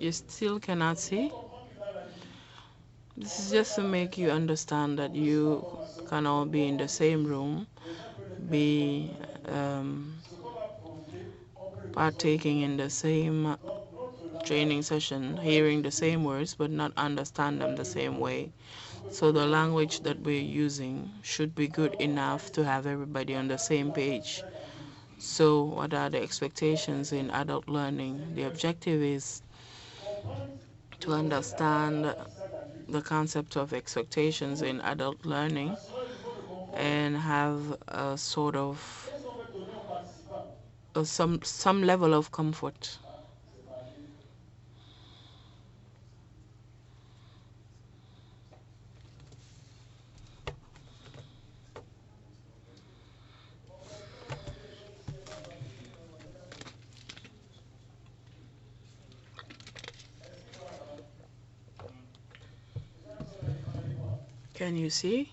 You still cannot see? This is just to make you understand that you can all be in the same room, be partaking in the same training session, hearing the same words, but not understand them the same way. So the language that we're using should be good enough to have everybody on the same page. So what are the expectations in adult learning? The objective is to understand the concept of expectations in adult learning and have a sort of some level of comfort. Can you see?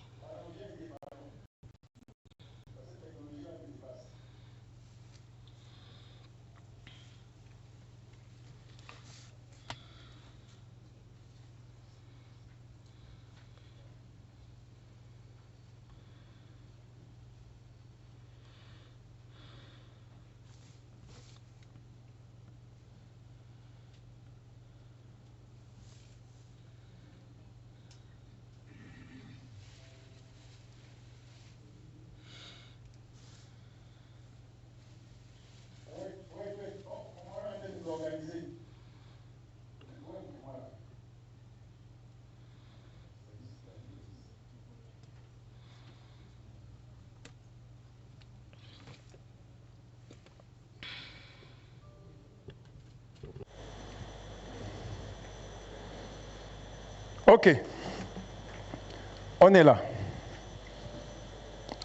Ok. On est là.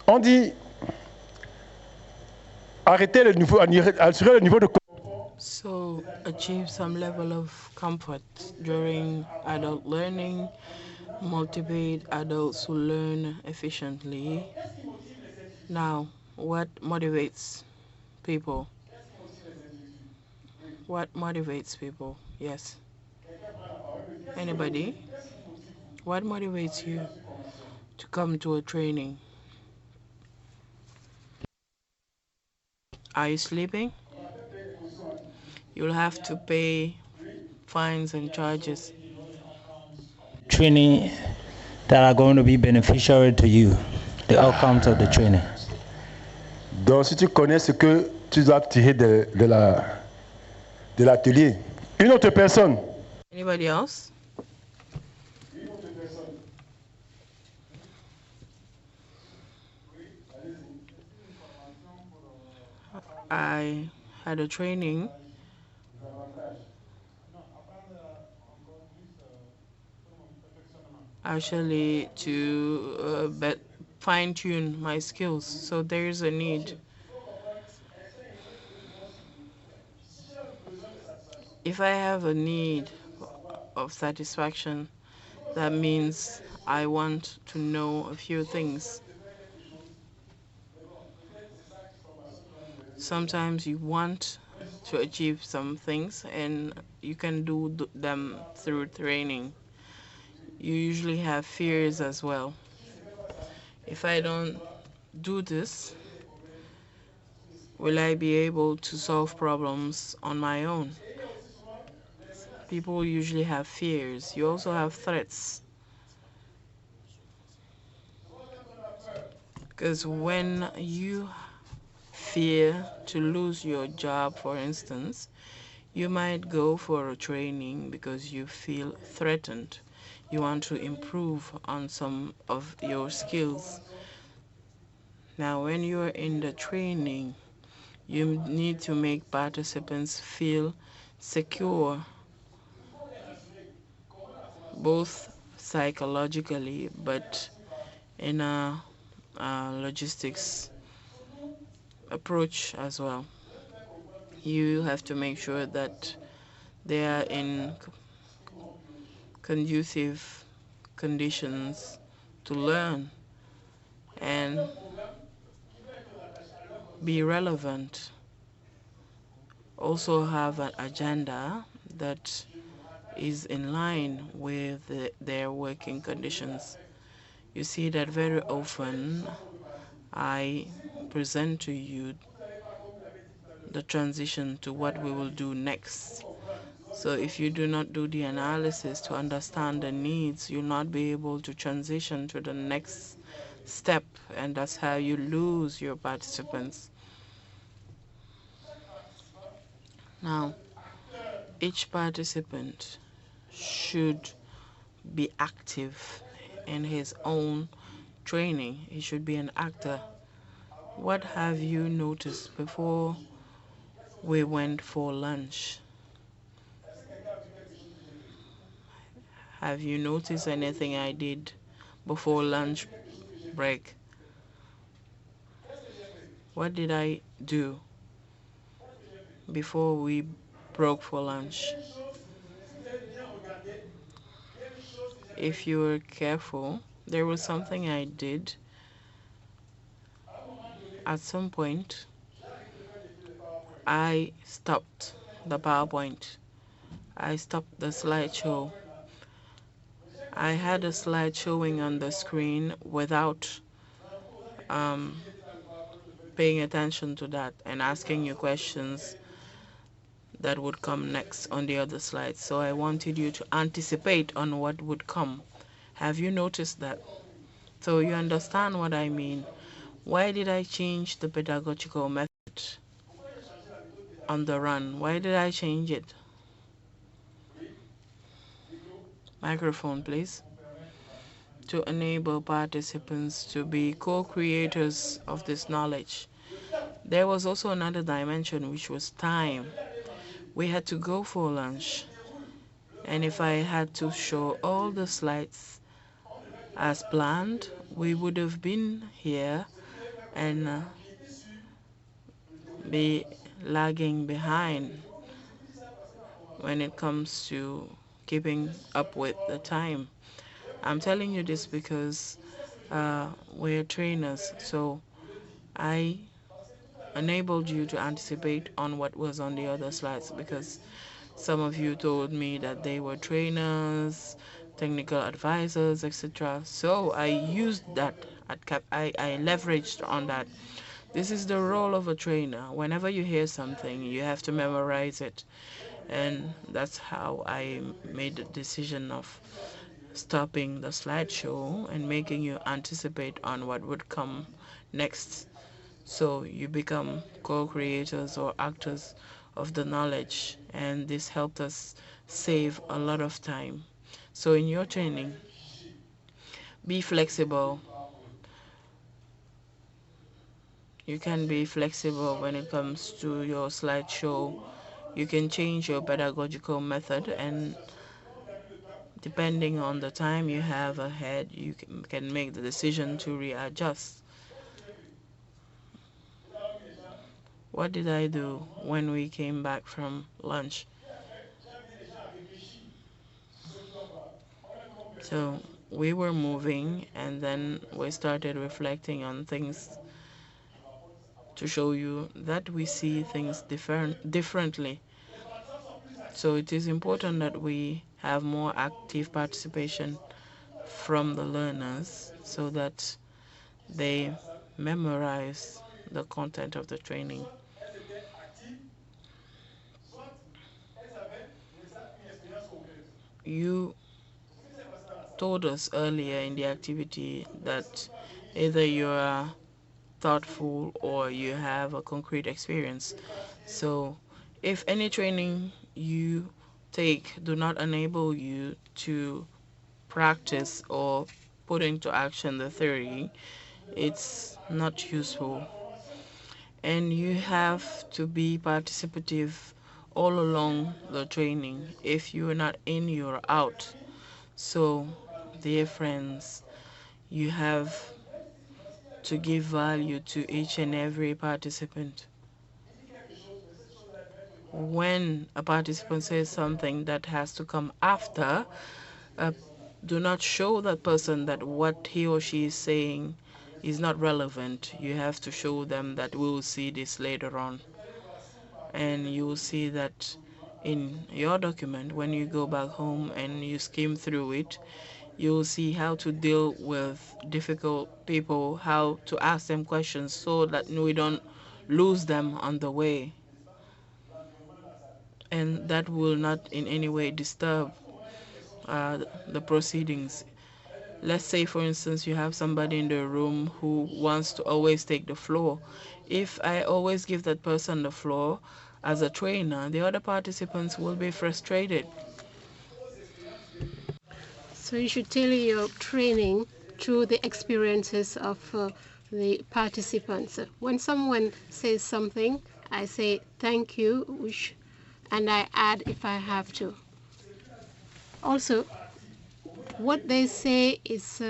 On dit arrêter le niveau, assurer le niveau de. So achieve some level of comfort during adult learning, motivate adults to learn efficiently. Now, what motivates people? What motivates people? Yes. Anybody? What motivates you to come to a training? Are you sleeping? You'll have to pay fines and charges. Training that are going to be beneficial to you, the outcomes of the training. Donc, si tu connais ce que tu dois tirer de l'atelier, une autre personne. Anybody else? I had a training actually to fine-tune my skills. So there is a need. If I have a need of satisfaction, that means I want to know a few things. Sometimes you want to achieve some things and you can do them through training. You usually have fears as well. If I don't do this, will I be able to solve problems on my own? People usually have fears. You also have threats. Because when you fear to lose your job, for instance, you might go for a training because you feel threatened. You want to improve on some of your skills. Now, when you're in the training, you need to make participants feel secure, both psychologically but in a logistics approach as well. You have to make sure that they are in conducive conditions to learn and be relevant. Also have an agenda that is in line with their working conditions. You see that very often I present to you the transition to what we will do next. So if you do not do the analysis to understand the needs, you'll not be able to transition to the next step, and that's how you lose your participants. Now, each participant should be active in his own training. He should be an actor. What have you noticed before we went for lunch? Have you noticed anything I did before lunch break? What did I do before we broke for lunch? If you were careful, there was something I did at some point. I stopped the PowerPoint. I stopped the slideshow. I had a slide showing on the screen without paying attention to that and asking you questions that would come next on the other slides. So I wanted you to anticipate on what would come. Have you noticed that? So you understand what I mean. Why did I change the pedagogical method on the run? Why did I change it? Microphone, please. To enable participants to be co-creators of this knowledge. There was also another dimension, which was time. We had to go for lunch, and if I had to show all the slides as planned, we would have been here and be lagging behind when it comes to keeping up with the time. I'm telling you this because we're trainers, so I enabled you to anticipate on what was on the other slides, because some of you told me that they were trainers, technical advisors, etc. So I used that. I leveraged on that. This is the role of a trainer. Whenever you hear something, you have to memorize it. And that's how I made the decision of stopping the slideshow and making you anticipate on what would come next. So you become co-creators or actors of the knowledge, and this helped us save a lot of time. So in your training, be flexible. You can be flexible when it comes to your slideshow. You can change your pedagogical method, and depending on the time you have ahead, you can make the decision to readjust. What did I do when we came back from lunch? So we were moving, and then we started reflecting on things to show you that we see things differently. So it is important that we have more active participation from the learners so that they memorize the content of the training. You told us earlier in the activity that either you are thoughtful or you have a concrete experience. So if any training you take do not enable you to practice or put into action the theory, it's not useful. And you have to be participative all along the training. If you're not in, you're out. So, dear friends, you have to give value to each and every participant. When a participant says something that has to come after, uh, do not show that person that what he or she is saying is not relevant. You have to show them that we will see this later on. And you will see that in your document. When you go back home and you skim through it, you'll see how to deal with difficult people, how to ask them questions so that we don't lose them on the way. And that will not in any way disturb the proceedings. Let's say, for instance, you have somebody in the room who wants to always take the floor. If I always give that person the floor as a trainer, the other participants will be frustrated. So you should tailor your training to the experiences of the participants. When someone says something, I say thank you, and I add if I have to. Also, what they say is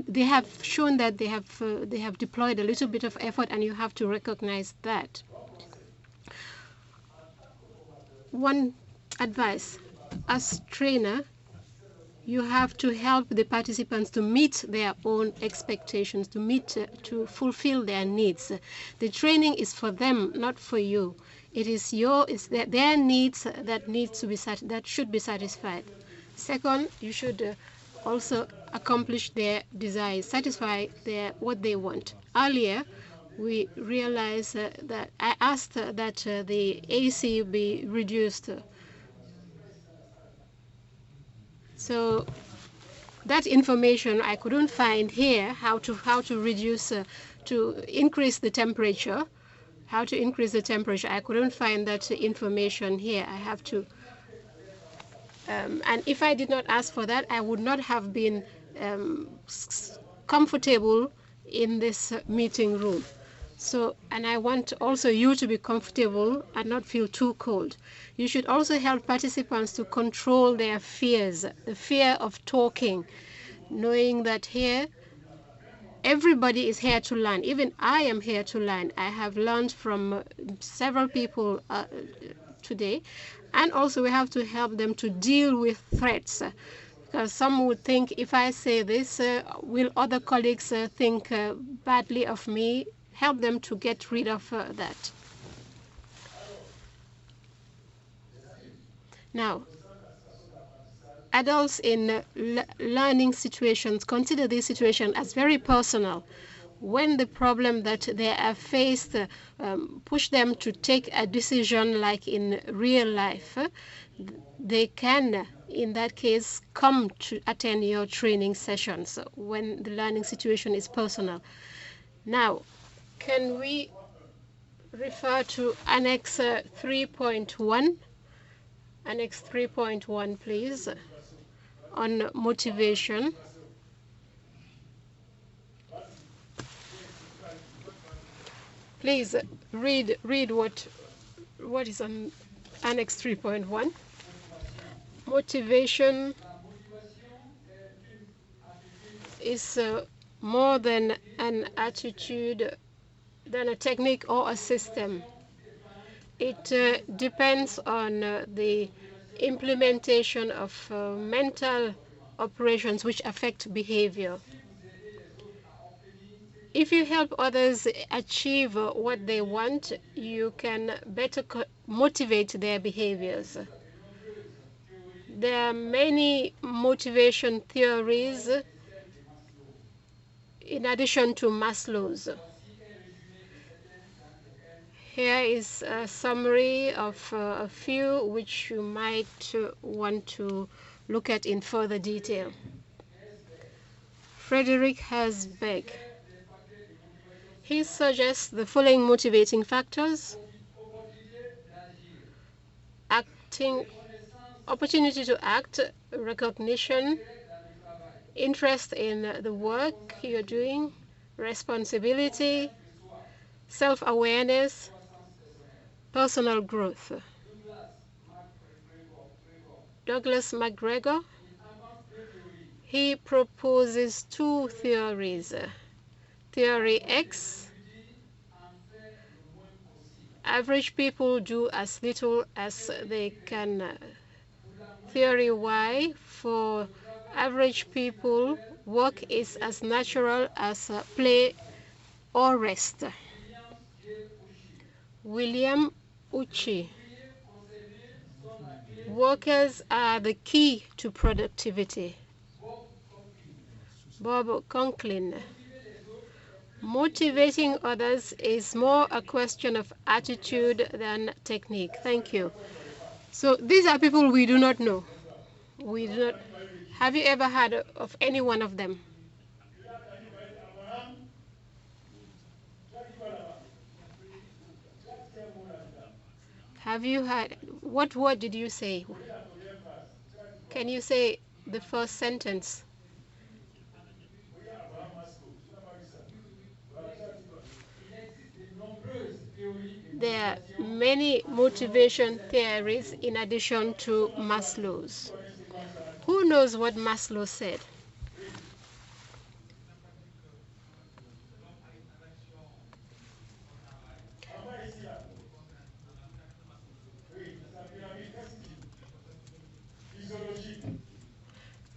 they have shown that they have deployed a little bit of effort, and you have to recognize that. One advice: as trainer, you have to help the participants to meet their own expectations, to fulfill their needs. The training is for them, not for you. It is their needs that should be satisfied. Second, you should also accomplish their desires, satisfy what they want. Earlier, we realized that I asked that the AC be reduced. So that information I couldn't find here, how to reduce, to increase the temperature. How to increase the temperature, I couldn't find that information here. I have to, and if I did not ask for that, I would not have been comfortable in this meeting room. So, and I want also you to be comfortable and not feel too cold. You should also help participants to control their fears, the fear of talking, knowing that here everybody is here to learn. Even I am here to learn. I have learned from several people today. And also we have to help them to deal with threats. Because some would think, if I say this, will other colleagues think badly of me? Help them to get rid of that. Now, adults in learning situations consider this situation as very personal. When the problem that they are faced push them to take a decision like in real life, they can, in that case, come to attend your training sessions when the learning situation is personal. Now, can we refer to Annex 3.1? Annex 3.1, please, on motivation. Please read what is on Annex 3.1. Motivation is more than an attitude, than a technique or a system. It depends on the implementation of mental operations which affect behavior. If you help others achieve what they want, you can better motivate their behaviors. There are many motivation theories in addition to Maslow's. Here is a summary of a few which you might want to look at in further detail. Frederick Herzberg. He suggests the following motivating factors: acting, opportunity to act, recognition, interest in the work you're doing, responsibility, self-awareness, personal growth. Douglas McGregor, he proposes two theories. Theory X: average people do as little as they can. Theory Y: for average people, work is as natural as play or rest. William Uchi. Workers are the key to productivity. Bob Conklin. Motivating others is more a question of attitude than technique. Thank you. So these are people we do not know. We do not. Have you ever heard of any one of them? Have you heard? What word did you say? Can you say the first sentence? There are many motivation theories in addition to Maslow's. Who knows what Maslow said?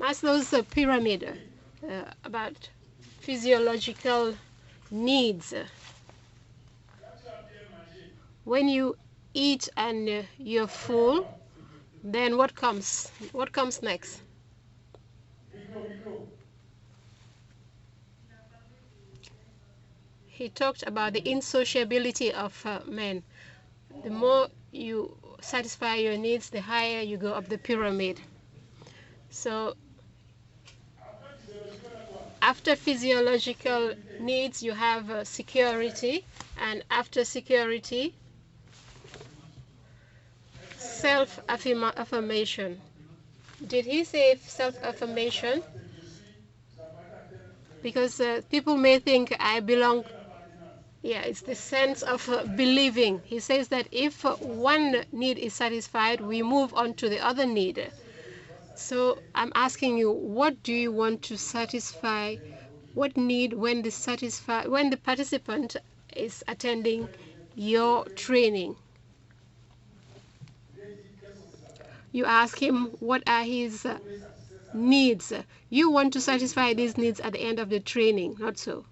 Maslow's pyramid about physiological needs. When you eat and you're full, then what comes? What comes next? He talked about the insociability of men. The more you satisfy your needs, the higher you go up the pyramid. So after physiological needs, you have security, and after security, self-affirmation. Did he say self-affirmation? Because people may think I belong. Yeah, it's the sense of believing. He says that if one need is satisfied, we move on to the other need. So I'm asking you, what do you want to satisfy? What need when the participant is attending your training? You ask him what are his needs. You want to satisfy these needs at the end of the training, not so.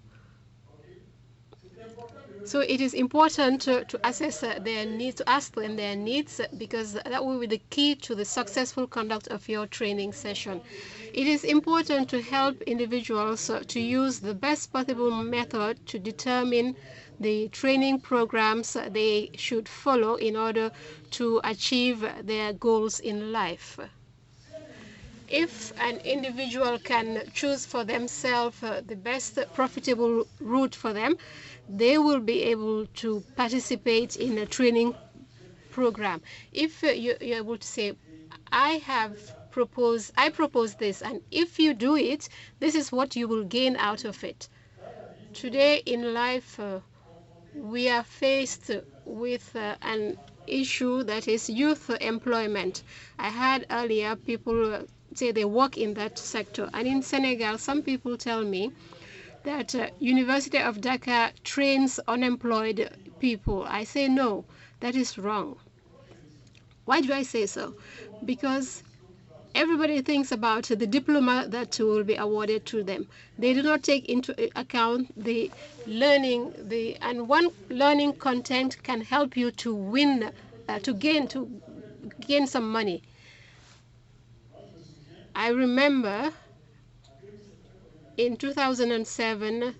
So it is important to assess their needs, to ask them their needs, because that will be the key to the successful conduct of your training session. It is important to help individuals to use the best possible method to determine the training programs they should follow in order to achieve their goals in life. If an individual can choose for themselves the best profitable route for them, they will be able to participate in a training program. If you're able to say, I propose this, and if you do it, this is what you will gain out of it. Today in life, we are faced with an issue that is youth employment. I heard earlier people say they work in that sector, and in Senegal, some people tell me that University of Dakar trains unemployed people. I say no, that is wrong. Why do I say so? Because everybody thinks about the diploma that will be awarded to them. They do not take into account the learning, and one learning content can help you to win, to gain some money. I remember in 2007,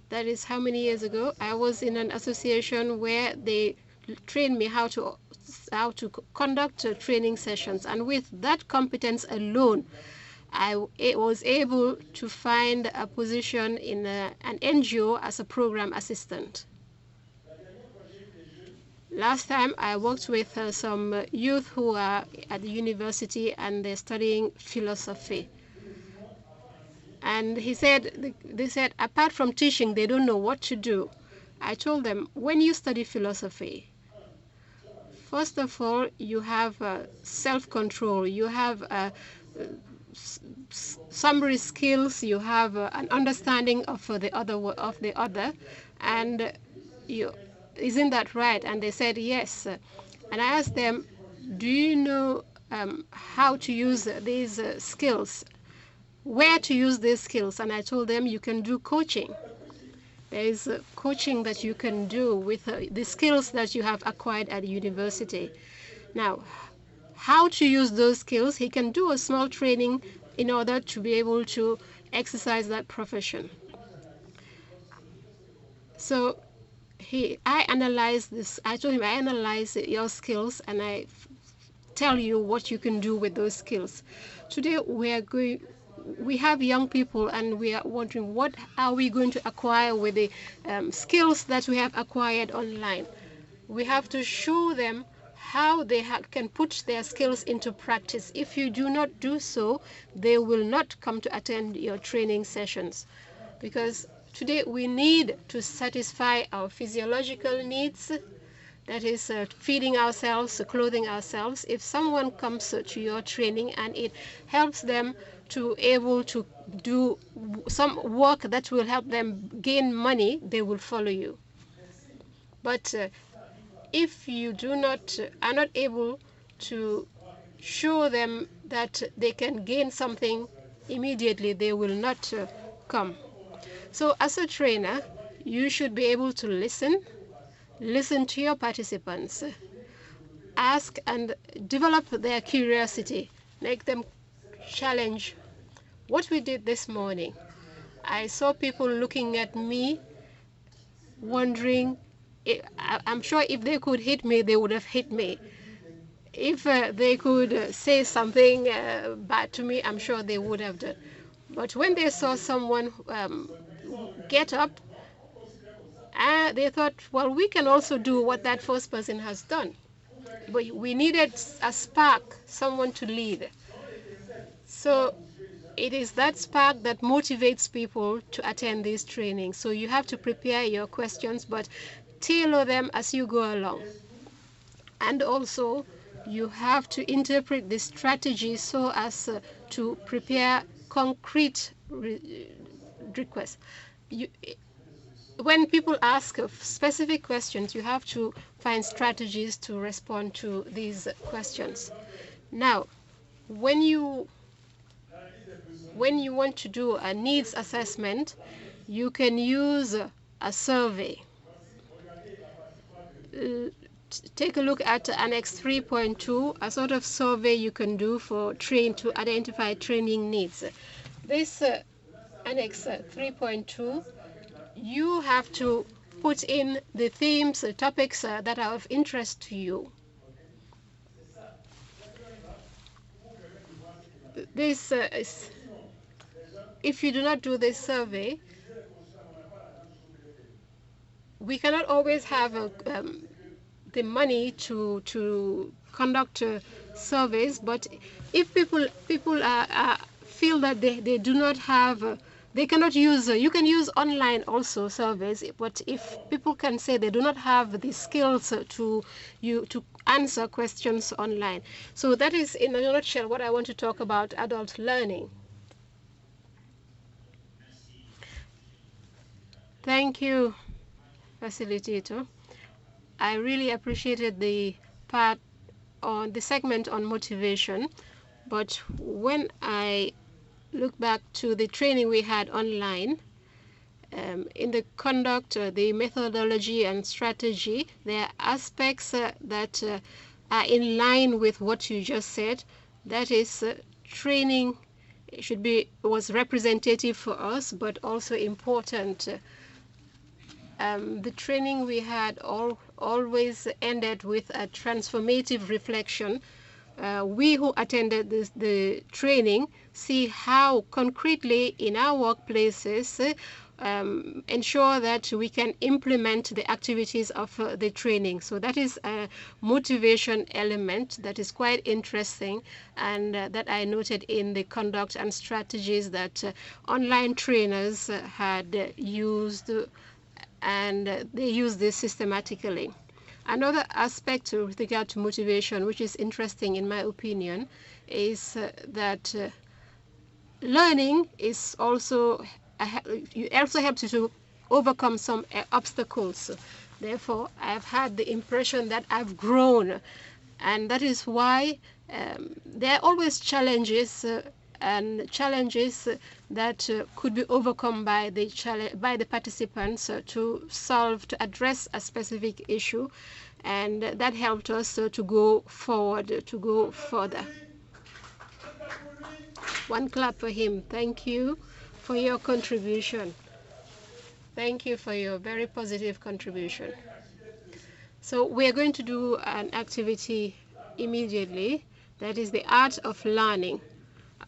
that is how many years ago, I was in an association where they trained me how to conduct training sessions, and with that competence alone, I was able to find a position in an NGO as a program assistant. Last time I worked with some youth who are at the university and they're studying philosophy. And they said, apart from teaching, they don't know what to do. I told them, when you study philosophy, first of all, you have self-control, you have summary skills, you have an understanding of the other, and isn't that right? And they said yes. And I asked them, do you know how to use these skills? Where to use these skills? And I told them you can do coaching. There is coaching that you can do with the skills that you have acquired at university. Now, how to use those skills, he can do a small training in order to be able to exercise that profession. So I analyzed this. I told him, I analyze your skills and I tell you what you can do with those skills. Today we have young people and we are wondering, what are we going to acquire with the skills that we have acquired online? We have to show them how they can put their skills into practice. If you do not do so, they will not come to attend your training sessions, because today we need to satisfy our physiological needs, that is feeding ourselves, clothing ourselves. If someone comes to your training and it helps them to able to do some work that will help them gain money, they will follow you. But if you are not able to show them that they can gain something immediately, they will not come. So as a trainer, you should be able to listen to your participants, ask and develop their curiosity, make them challenge. What we did this morning, I saw people looking at me wondering, I'm sure if they could hit me, they would have hit me. If they could say something bad to me, I'm sure they would have done. But when they saw someone get up, they thought, well, we can also do what that first person has done. But we needed a spark, someone to lead. So it is that spark that motivates people to attend these trainings. So you have to prepare your questions, but tailor them as you go along. And also, you have to interpret the strategy so as to prepare concrete requests. When people ask specific questions, you have to find strategies to respond to these questions. Now, when you want to do a needs assessment, you can use a survey. Take a look at Annex 3.2, a sort of survey you can do to identify training needs. This Annex 3.2, you have to put in the themes, topics that are of interest to you. This if you do not do this survey, we cannot always have the money to conduct surveys. But if people feel that they do not have, they cannot use, you can use online also surveys, but if people can say they do not have the skills to answer questions online. So that is in a nutshell what I want to talk about adult learning. Thank you, facilitator. I really appreciated the segment on motivation, but when I look back to the training we had online, in the conduct, the methodology and strategy, there are aspects that are in line with what you just said. That is, training was representative for us, but also important. The training we had always ended with a transformative reflection. We who attended the training see how concretely in our workplaces ensure that we can implement the activities of the training. So that is a motivation element that is quite interesting, and that I noted in the conduct and strategies that online trainers had used, and they use this systematically. Another aspect with regard to motivation, which is interesting in my opinion, is that learning is also helps you to overcome some obstacles. Therefore, I've had the impression that I've grown, and that is why there are always challenges and challenges that could be overcome by the participants to address a specific issue, and that helped us to go forward, to go further. One clap for him. Thank you for your contribution. Thank you for your very positive contribution. So we're going to do an activity immediately. That is the art of learning.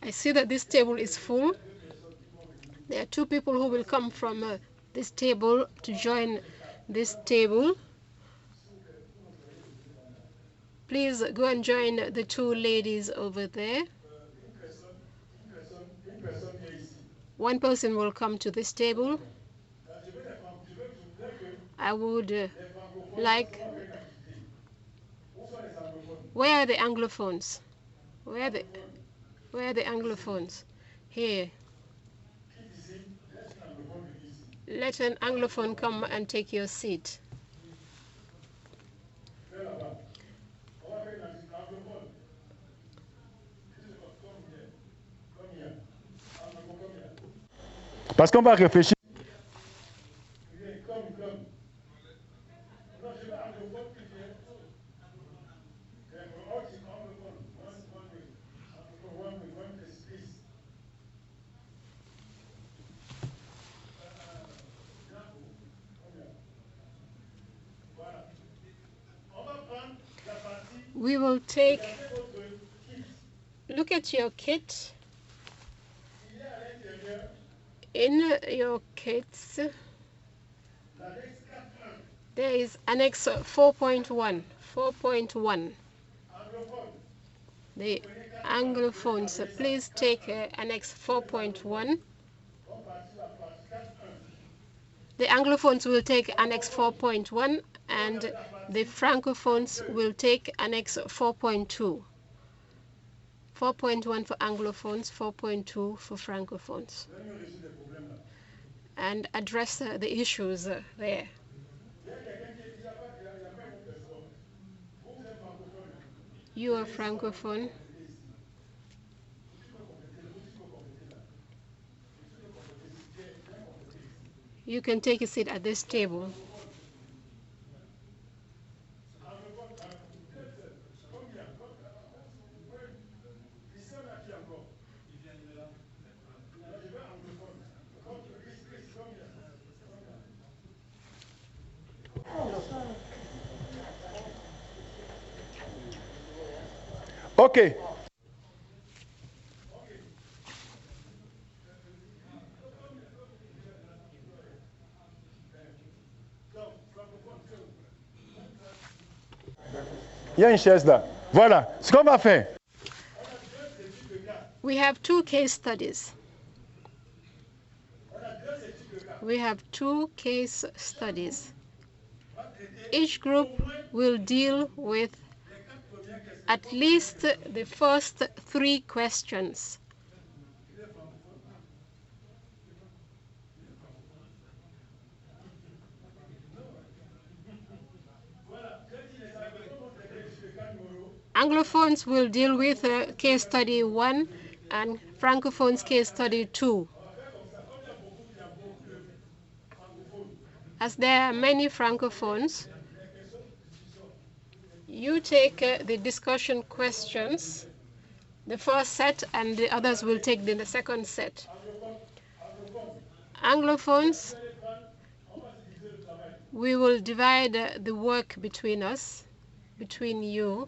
I see that this table is full. There are 2 people who will come from this table to join this table. Please go and join the 2 ladies over there. One person will come to this table. I would like... Where are the Anglophones? Where are the Anglophones? Here. Let an Anglophone come and take your seat. Parce qu'on va réfléchir. We will take... Look at your kit. In your kits, there is Annex 4.1. 4.1. The Anglophones, please take Annex 4.1. The Anglophones will take Annex 4.1, and the Francophones will take Annex 4.2. 4.1 for Anglophones, 4.2 for Francophones. And address the issues there. You are Francophone. You can take a seat at this table. Ok. Il y a une chaise là. Voilà. Ce qu'on va faire. We have 2 case studies. We have 2 case studies. Each group will deal with at least the first 3 questions. Anglophones will deal with case study 1 and Francophones case study 2. As there are many Francophones, you take the discussion questions, the first set, and the others will take the second set. Anglophones, we will divide the work between us, between you.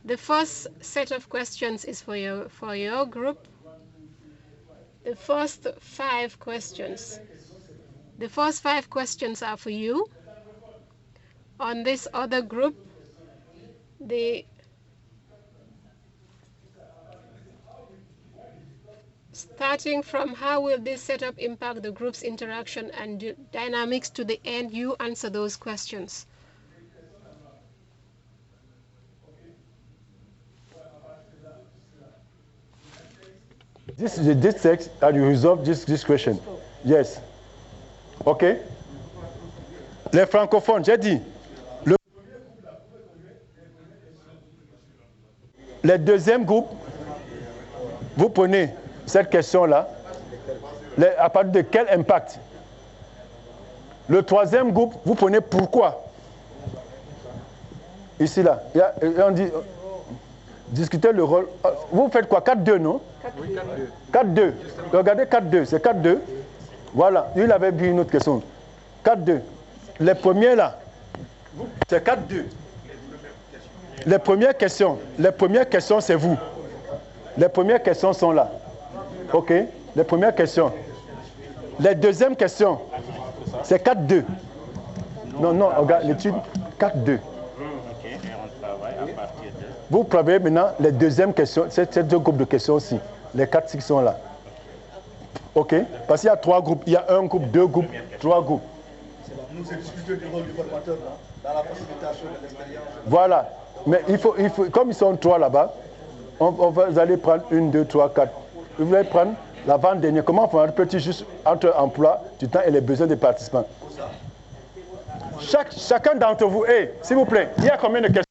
The first set of questions is for your group. The first 5 questions. The first 5 questions are for you. On this other group, starting from how will this setup impact the group's interaction and dynamics to the end, you answer those questions. This text, and you resolve this question. Yes. OK? Les francophones, j'ai dit. Le deuxième groupe, vous prenez cette question-là, à partir de quel impact? Le troisième groupe, vous prenez pourquoi. Ici, là, on dit, discuter le rôle. Vous faites quoi? 4-2, non? Oui, 4-2. 4-2. Regardez 4-2, c'est 4-2. Voilà, il avait vu une autre question. 4-2. Les premiers là, c'est 4-2. Les premières questions, c'est vous. Les premières questions sont là. OK? Les premières questions. Les deuxièmes questions, c'est 4-2. Non, regarde l'étude 4-2. Vous prenez maintenant les deuxièmes questions, c'est deux groupes de questions aussi. Les 4 qui sont là. OK? Parce qu'il y a 3 groupes. Il y a un groupe, 2 groupes, 3 groupes. Nous discutons du rôle du formateur dans la facilitation de l'expérience. Voilà. Mais il faut, comme ils sont 3 là-bas, vous allez prendre 1, 2, 3, 4. Vous allez prendre l'avant-dernier. Comment on fait un petit juste entre emploi du temps et les besoins des participants? Chacun d'entre vous, s'il vous plaît, il y a combien de questions?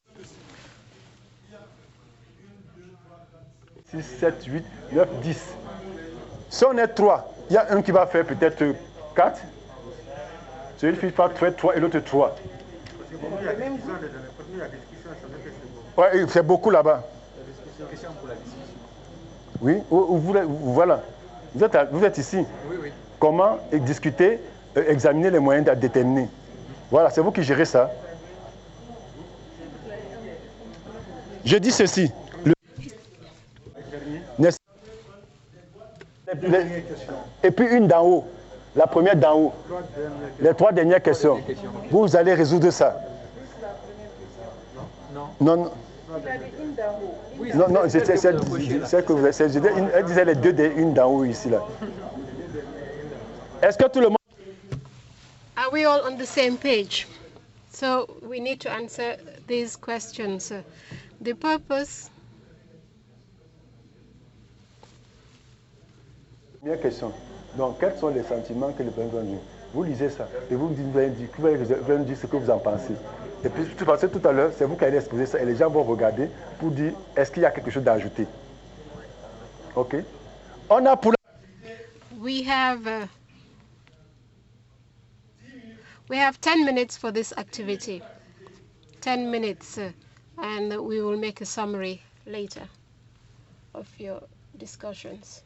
6, 7, 8, 9, 10. Si on est 3, il y a un qui va faire peut-être 4. Celui qui va faire 3 et l'autre 3. Ouais, c'est beaucoup là-bas. Oui, voilà. Vous êtes ici. Oui. Comment discuter, examiner les moyens de déterminer. Voilà, c'est vous qui gérez ça. Je dis ceci. Et puis une d'en haut. La première d'en haut. Les 3 dernières questions. Vous allez résoudre ça. Non. Non, c'est que vous elle disait les 2 une d'en haut ici là. Est-ce que tout le monde... Are we all on the same page? So we need to answer these questions. The purpose... Première question. Donc, quels sont les sentiments que le président dit? Vous lisez ça et vous allez me dire ce que vous en pensez. Et puis, parce que tout à l'heure, c'est vous qui allez exposer ça et les gens vont regarder pour dire est-ce qu'il y a quelque chose d'ajouté. OK? On a pour We have 10 minutes for this activity. 10 minutes, and we will make a summary later of your discussions.